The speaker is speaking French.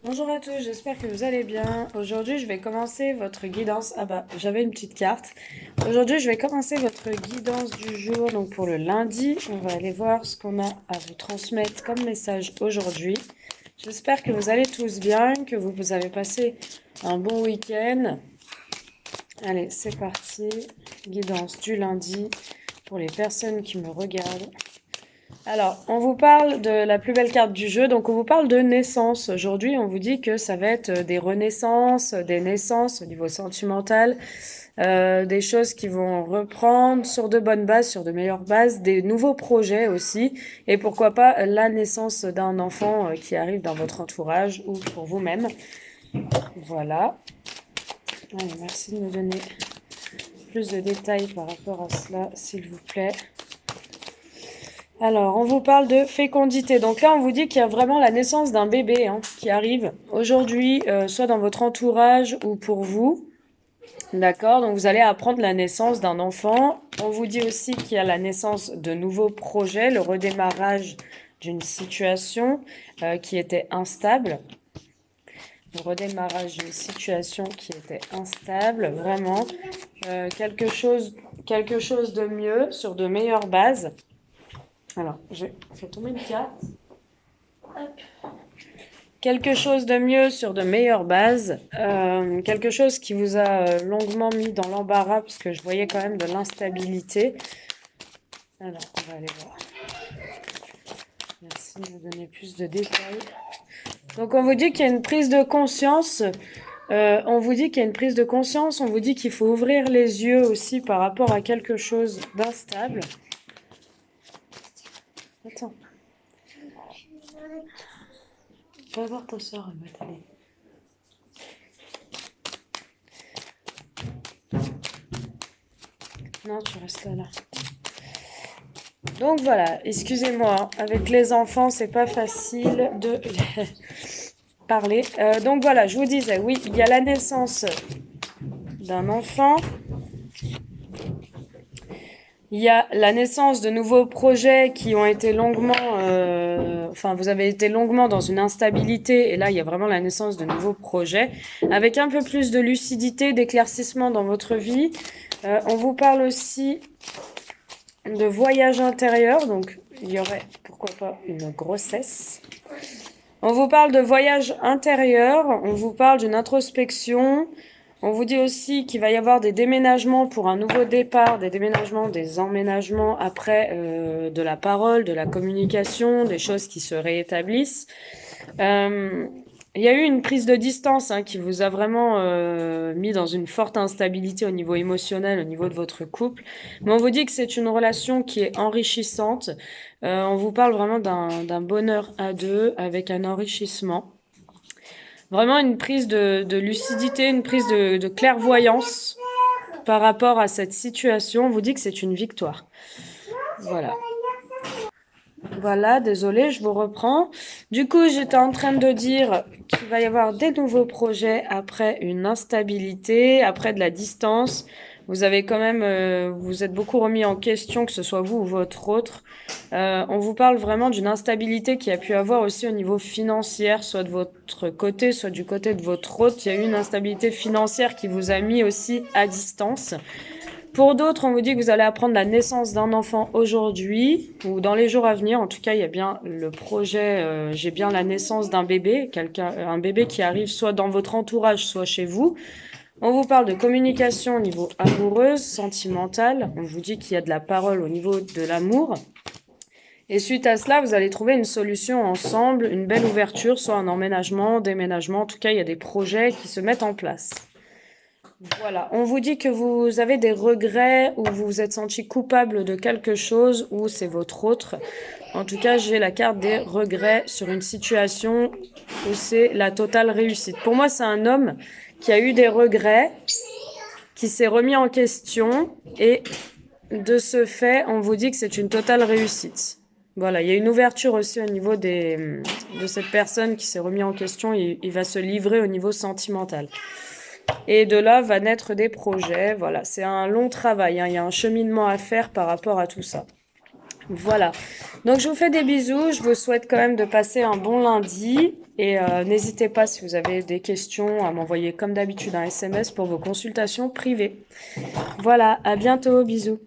Bonjour à tous, j'espère que vous allez bien. Aujourd'hui, je vais commencer votre guidance. Ah bah, j'avais une petite carte. Aujourd'hui, je vais commencer votre guidance du jour, donc pour le lundi. On va aller voir ce qu'on a à vous transmettre comme message aujourd'hui. J'espère que vous allez tous bien, que vous avez passé un bon week-end. Allez, c'est parti. Guidance du lundi pour les personnes qui me regardent. Alors, on vous parle de la plus belle carte du jeu, donc on vous parle de naissance. Aujourd'hui, on vous dit que ça va être des renaissances, des naissances au niveau sentimental, des choses qui vont reprendre sur de bonnes bases, sur de meilleures bases, des nouveaux projets aussi, et pourquoi pas la naissance d'un enfant qui arrive dans votre entourage ou pour vous-même. Voilà. Allez, merci de me donner plus de détails par rapport à cela, s'il vous plaît. Alors, on vous parle de fécondité. Donc là, on vous dit qu'il y a vraiment la naissance d'un bébé qui arrive aujourd'hui, soit dans votre entourage ou pour vous. D'accord? Donc vous allez apprendre la naissance d'un enfant. On vous dit aussi qu'il y a la naissance de nouveaux projets, le redémarrage d'une situation qui était instable. Le redémarrage d'une situation qui était instable, vraiment. Quelque chose de mieux, sur de meilleures bases. Alors, je fais tomber une carte. Hop. Quelque chose de mieux sur de meilleures bases. Quelque chose qui vous a longuement mis dans l'embarras parce que je voyais quand même de l'instabilité. Alors, on va aller voir. Merci de me donner plus de détails. Donc, on vous dit qu'il y a une prise de conscience. On vous dit qu'il y a une prise de conscience. On vous dit qu'il faut ouvrir les yeux aussi par rapport à quelque chose d'instable. Attends. Va voir ta soeur, elle va t'aider. Non, tu restes là. Donc voilà, excusez-moi, avec les enfants, c'est pas facile de parler. Donc voilà, je vous disais, oui, il y a la naissance d'un enfant. Il y a la naissance de nouveaux projets qui ont été longuement... Enfin, vous avez été longuement dans une instabilité et là, il y a vraiment la naissance de nouveaux projets avec un peu plus de lucidité, d'éclaircissement dans votre vie. On vous parle aussi de voyage intérieur, donc il y aurait, pourquoi pas, une grossesse. On vous parle de voyage intérieur, on vous parle d'une introspection. On vous dit aussi qu'il va y avoir des déménagements pour un nouveau départ, des déménagements, des emménagements après de la parole, de la communication, des choses qui se réétablissent. Il y a eu une prise de distance qui vous a vraiment mis dans une forte instabilité au niveau émotionnel, au niveau de votre couple. Mais on vous dit que c'est une relation qui est enrichissante. On vous parle vraiment d'un bonheur à deux avec un enrichissement. Vraiment une prise de lucidité, une prise de clairvoyance par rapport à cette situation. On vous dit que c'est une victoire. Voilà. Voilà, désolée, je vous reprends. Du coup, j'étais en train de dire qu'il va y avoir des nouveaux projets après une instabilité, après de la distance. Vous avez quand même, vous êtes beaucoup remis en question, que ce soit vous ou votre autre. On vous parle vraiment d'une instabilité qui a pu avoir aussi au niveau financier, soit de votre côté, soit du côté de votre autre. Il y a eu une instabilité financière qui vous a mis aussi à distance. Pour d'autres, on vous dit que vous allez apprendre la naissance d'un enfant aujourd'hui ou dans les jours à venir. En tout cas, il y a bien le projet, j'ai bien la naissance d'un bébé, un bébé qui arrive soit dans votre entourage, soit chez vous. On vous parle de communication au niveau amoureuse, sentimentale. On vous dit qu'il y a de la parole au niveau de l'amour. Et suite à cela, vous allez trouver une solution ensemble, une belle ouverture, soit un emménagement, déménagement. En tout cas, il y a des projets qui se mettent en place. Voilà, on vous dit que vous avez des regrets ou vous vous êtes senti coupable de quelque chose ou c'est votre autre. En tout cas, j'ai la carte des regrets sur une situation où c'est la totale réussite. Pour moi, c'est un homme qui a eu des regrets, qui s'est remis en question et de ce fait, on vous dit que c'est une totale réussite. Voilà, il y a une ouverture aussi au niveau de cette personne qui s'est remis en question. Il va se livrer au niveau sentimental. Et de là va naître des projets. Voilà, c'est un long travail. Il y a un cheminement à faire par rapport à tout ça. Voilà. Donc, je vous fais des bisous. Je vous souhaite quand même de passer un bon lundi. Et n'hésitez pas, si vous avez des questions, à m'envoyer comme d'habitude un SMS pour vos consultations privées. Voilà, à bientôt. Bisous.